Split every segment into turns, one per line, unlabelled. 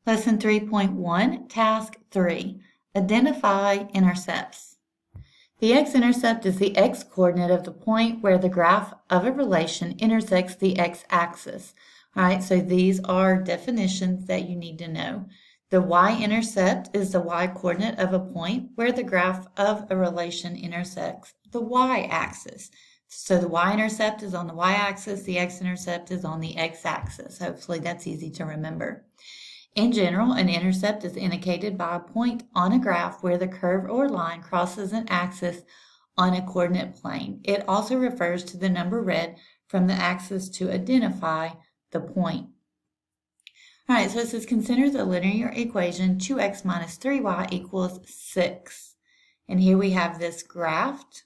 Lesson 3.1, Task 3, Identify Intercepts. The x-intercept is the x-coordinate of the point where the graph of a relation intersects the x-axis. All right, so these are definitions that you need to know. The y-intercept is the y-coordinate of a point where the graph of a relation intersects the y-axis. So the y-intercept is on the y-axis, the x-intercept is on the x-axis. Hopefully that's easy to remember. In general, an intercept is indicated by a point on a graph where the curve or line crosses an axis on a coordinate plane. It also refers to the number read from the axis to identify the point. All right, so it says consider the linear equation 2x minus 3y equals 6. And here we have this graphed.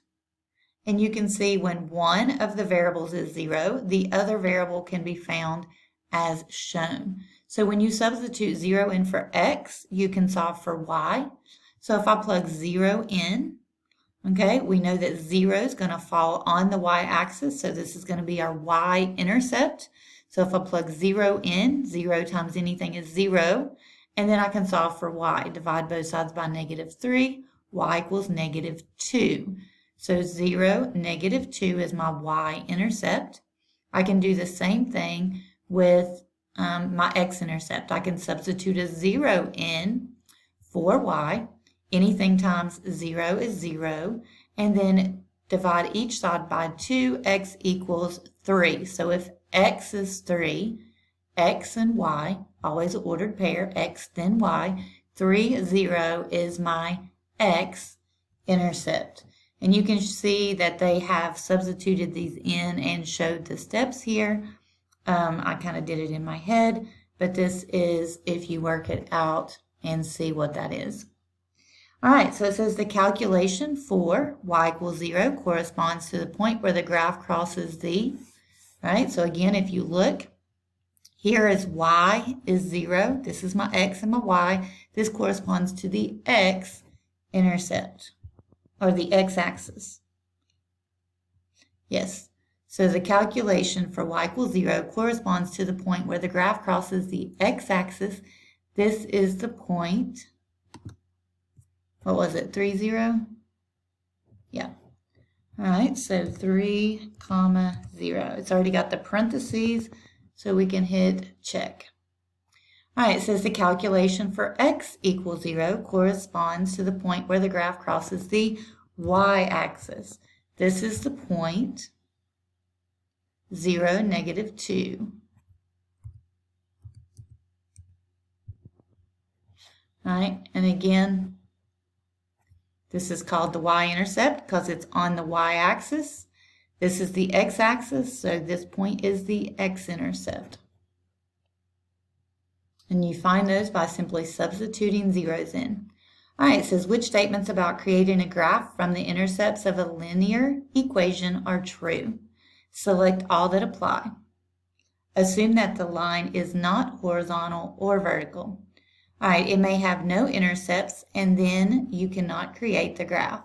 And you can see when one of the variables is 0, the other variable can be found as shown. So when you substitute 0 in for x, you can solve for y. So if I plug 0 in, okay, we know that 0 is going to fall on the y-axis, so this is going to be our y-intercept. So if I plug 0 in, 0 times anything is 0, and then I can solve for y. Divide both sides by -3, y equals -2. So 0, -2 is my y-intercept. I can do the same thing with my x-intercept. I can substitute a 0 in for y. Anything times 0 is 0. And then divide each side by 2, x equals 3. So if x is 3, x and y, always an ordered pair, x then y, 3, 0 is my x-intercept. And you can see that they have substituted these in and showed the steps here. I kind of did it in my head, but this is if you work it out and see what that is. All right, so it says the calculation for y equals 0 corresponds to the point where the graph crosses the, right? So again, if you look, here is y is 0. This is my x and my y. This corresponds to the x-intercept, or the x-axis. Yes. So the calculation for y equals 0 corresponds to the point where the graph crosses the x-axis. This is the point, what was it, 3, 0? Yeah. All right, so 3, 0. It's already got the parentheses, so we can hit check. All right, it says the calculation for x equals 0 corresponds to the point where the graph crosses the y-axis. This is the point 0, -2. All right, and again, this is called the y-intercept because it's on the y-axis. This is the x-axis, so this point is the x-intercept. And you find those by simply substituting zeros in. All right, it says which statements about creating a graph from the intercepts of a linear equation are true? Select all that apply. Assume that the line is not horizontal or vertical. All right, it may have no intercepts, and then you cannot create the graph.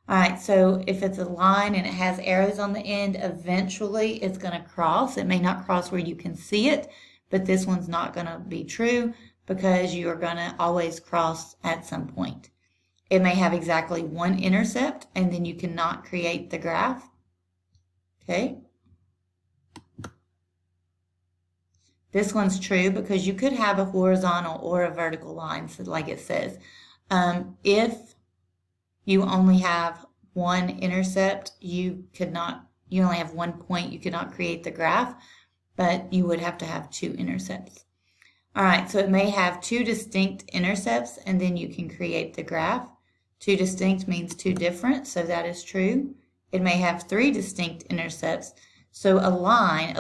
All right, so if it's a line and it has arrows on the end, eventually it's going to cross. It may not cross where you can see it, but this one's not going to be true because you are going to always cross at some point. It may have exactly one intercept, and then you cannot create the graph. Okay. This one's true because you could have a horizontal or a vertical line, so like it says. If you only have one intercept, you only have one point, you could not create the graph, but you would have to have 2 intercepts. All right, so it may have 2 distinct intercepts, and then you can create the graph. 2 distinct means 2 different, so that is true. It may have 3 distinct intercepts. So a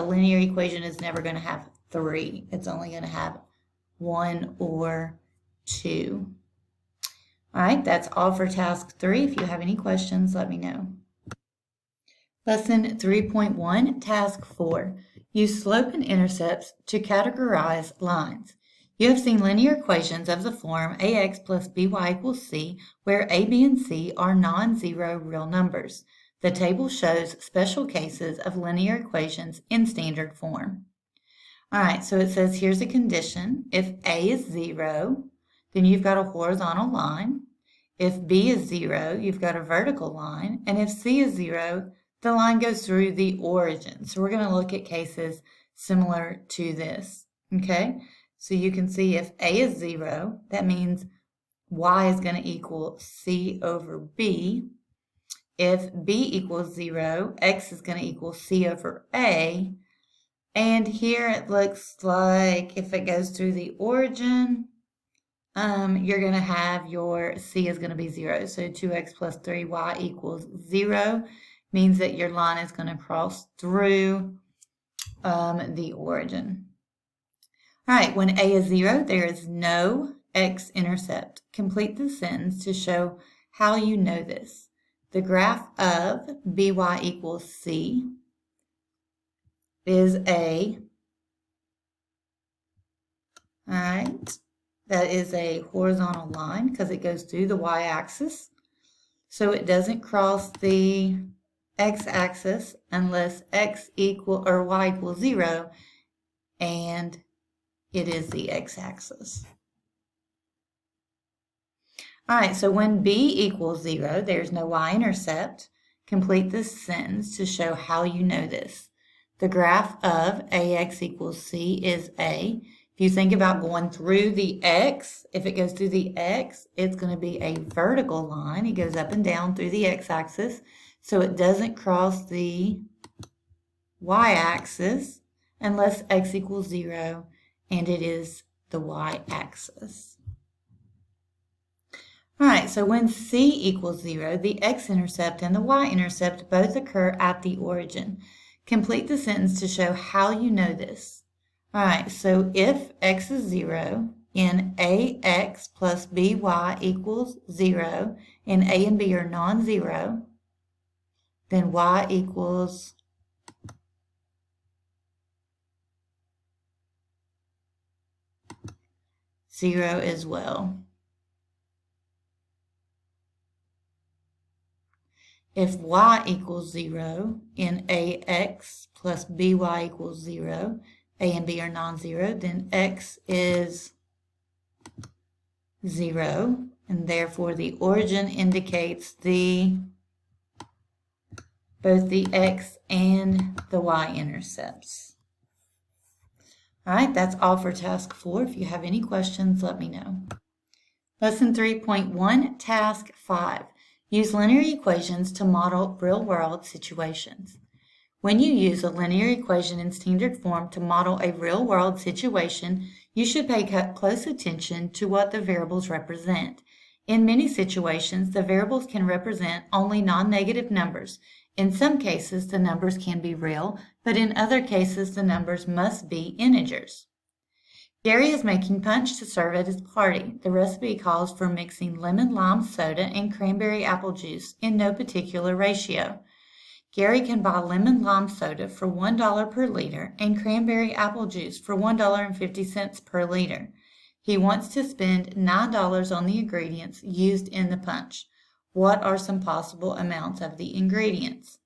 linear equation is never going to have 3. It's only going to have 1 or 2. All right, that's all for task 3. If you have any questions, let me know. Lesson 3.1, task 4. Use slope and intercepts to categorize lines. You have seen linear equations of the form ax plus by equals c, where a, b, and c are non-zero real numbers. The table shows special cases of linear equations in standard form. All right, so it says here's a condition. If A is 0, then you've got a horizontal line. If B is 0, you've got a vertical line. And if C is 0, the line goes through the origin. So we're going to look at cases similar to this. Okay, so you can see if A is 0, that means Y is going to equal C over B. If B equals 0, X is going to equal C over A. And here it looks like if it goes through the origin, you're going to have your C is going to be 0. So 2x plus 3y equals 0 means that your line is going to cross through the origin. All right, when A is 0, there is no X-intercept. Complete the sentence to show how you know this. The graph of by equals C is A. All right, that is a horizontal line because it goes through the y-axis. So it doesn't cross the x-axis unless x equal or y equals 0, and it is the x-axis. All right, so when b equals 0, there's no y-intercept. Complete this sentence to show how you know this. The graph of ax equals c is A. If you think about going through the x, if it goes through the x, it's going to be a vertical line. It goes up and down through the x-axis, so it doesn't cross the y-axis unless x equals 0, and it is the y-axis. All right, so when c equals 0, the x-intercept and the y-intercept both occur at the origin. Complete the sentence to show how you know this. All right, so if x is 0, and ax plus by equals 0, and a and b are non-zero, then y equals 0 as well. If y equals 0 and ax plus by equals 0, a and b are non-zero, then x is 0, and therefore the origin indicates both the x and the y-intercepts. All right, that's all for task 4. If you have any questions, let me know. Lesson 3.1, task 5. Use linear equations to model real-world situations. When you use a linear equation in standard form to model a real-world situation, you should pay close attention to what the variables represent. In many situations, the variables can represent only non-negative numbers. In some cases, the numbers can be real, but in other cases, the numbers must be integers. Gary is making punch to serve at his party. The recipe calls for mixing lemon lime soda and cranberry apple juice in no particular ratio. Gary can buy lemon lime soda for $1 per liter and cranberry apple juice for $1.50 per liter. He wants to spend $9 on the ingredients used in the punch. What are some possible amounts of the ingredients?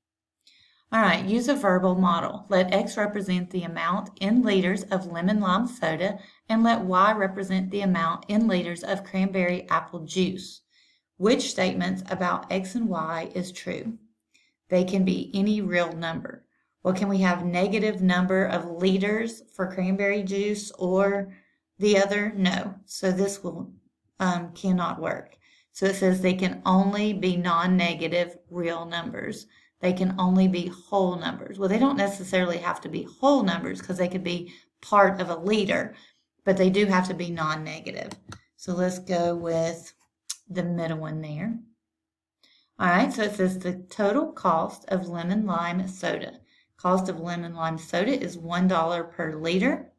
All right, use a verbal model. Let X represent the amount in liters of lemon lime soda and let Y represent the amount in liters of cranberry apple juice. Which statements about X and Y is true? They can be any real number. Well, can we have negative number of liters for cranberry juice or the other? No. So this will cannot work. So it says they can only be non-negative real numbers. They can only be whole numbers. Well, they don't necessarily have to be whole numbers because they could be part of a liter, but they do have to be non-negative. So let's go with the middle one there. All right, so it says the total cost of lemon lime soda. Cost of lemon lime soda is $1 per liter.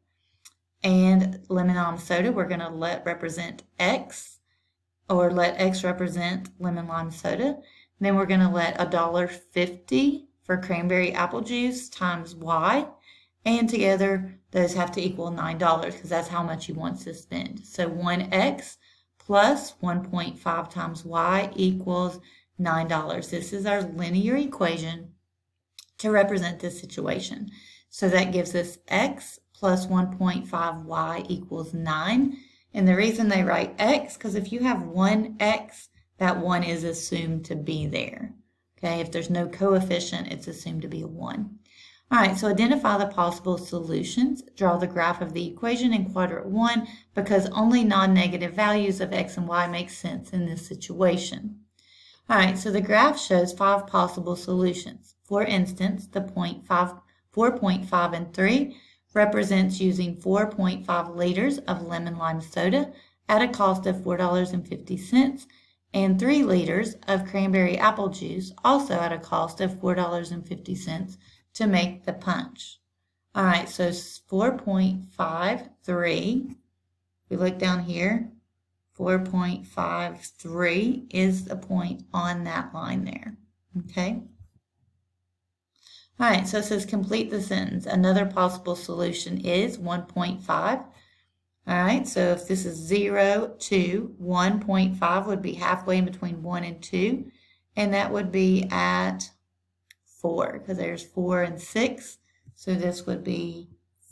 And lemon lime soda, we're going to let represent X, or let X represent lemon lime soda. Then we're going to let $1.50 for cranberry apple juice times Y. And together, those have to equal $9 because that's how much you want to spend. So 1X plus 1.5 times Y equals $9. This is our linear equation to represent this situation. So that gives us X plus 1.5y equals 9. And the reason they write x, because if you have one x, that 1 is assumed to be there. Okay, if there's no coefficient, it's assumed to be a 1. All right, so identify the possible solutions. Draw the graph of the equation in quadrant 1 because only non-negative values of x and y make sense in this situation. All right, so the graph shows 5 possible solutions. For instance, the 4.5 and 3 represents using 4.5 liters of lemon lime soda at a cost of $4.50 and 3 liters of cranberry apple juice also at a cost of $4.50 to make the punch. All right, so 4.53, we look down here, 4.53 is the point on that line there, okay? All right, so it says complete the sentence. Another possible solution is 1.5. All right, so if this is 0, 2, 1.5 would be halfway in between 1 and 2, and that would be at 4, because there's 4 and 6, so this would be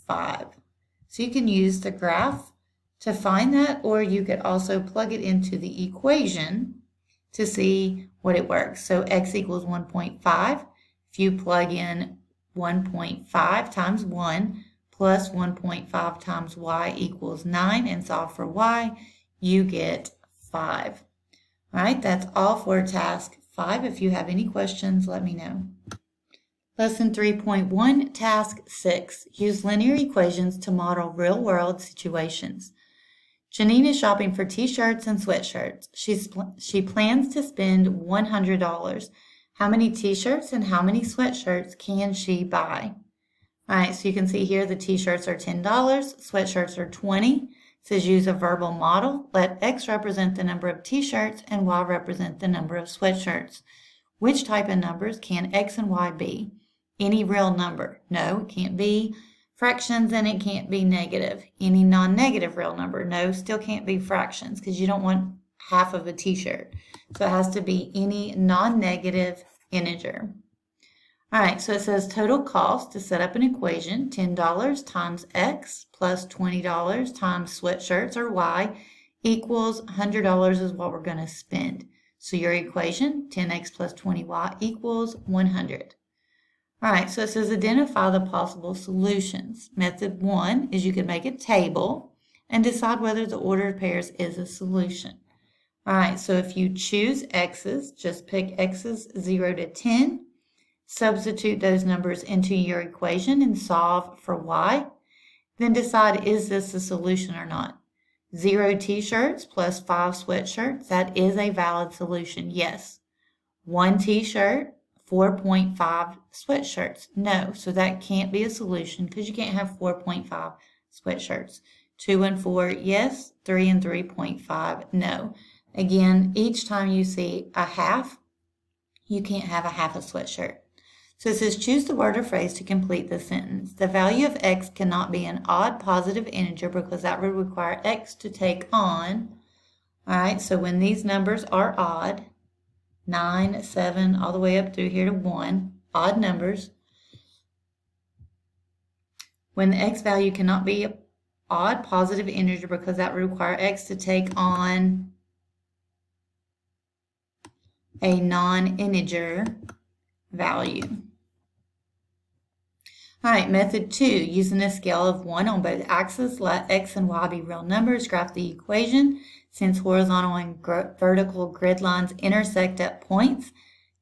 5. So you can use the graph to find that, or you could also plug it into the equation to see what it works. So x equals 1.5. If you plug in 1.5 times 1 plus 1.5 times y equals 9 and solve for y, you get 5. All right, that's all for task 5. If you have any questions, let me know. Lesson 3.1, Task 6. Use linear equations to model real-world situations. Janine is shopping for t-shirts and sweatshirts. She plans to spend $100. How many t-shirts and how many sweatshirts can she buy? All right, so you can see here the t-shirts are $10, sweatshirts are $20. It says use a verbal model. Let X represent the number of t-shirts and Y represent the number of sweatshirts. Which type of numbers can X and Y be? Any real number? No, it can't be fractions and it can't be negative. Any non-negative real number? No, still can't be fractions because you don't want half of a t-shirt. So it has to be any non-negative integer. All right, so it says total cost to set up an equation, $10 times X plus $20 times sweatshirts or Y equals $100 is what we're going to spend. So your equation, 10x plus 20y equals 100. All right, so it says identify the possible solutions. Method 1 is you can make a table and decide whether the ordered pairs is a solution. All right, so if you choose x's, just pick x's 0 to 10, substitute those numbers into your equation and solve for y. Then decide, is this a solution or not? 0 t-shirts plus 5 sweatshirts, that is a valid solution, yes. 1 t-shirt, 4.5 sweatshirts, no. So that can't be a solution because you can't have 4.5 sweatshirts. 2 and 4, yes. 3 and 3.5, no. Again, each time you see a half, you can't have a half a sweatshirt. So it says choose the word or phrase to complete the sentence. The value of x cannot be an odd positive integer because that would require x to take on. All right, so when these numbers are odd, 9, 7, all the way up through here to 1, odd numbers. When the x value cannot be an odd positive integer because that would require x to take on a non-integer value. All right, method 2, using a scale of 1 on both axes, let x and y be real numbers. Graph the equation. Since horizontal and vertical grid lines intersect at points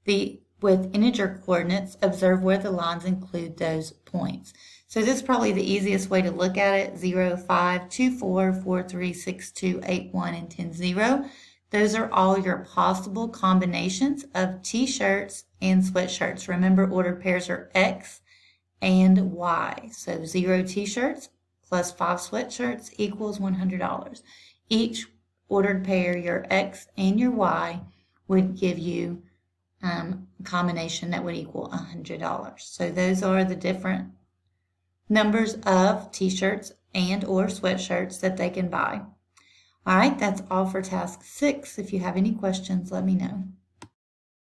with integer coordinates, observe where the lines include those points. So this is probably the easiest way to look at it, 0, 5, 2, 4, 4, 3, 6, 2, 8, 1, and 10, 0. Those are all your possible combinations of t-shirts and sweatshirts. Remember, ordered pairs are x and y. So 0 t-shirts plus 5 sweatshirts equals $100. Each ordered pair, your x and your y, would give you a combination that would equal $100. So those are the different numbers of t-shirts and or sweatshirts that they can buy. All right, that's all for task 6. If you have any questions, let me know.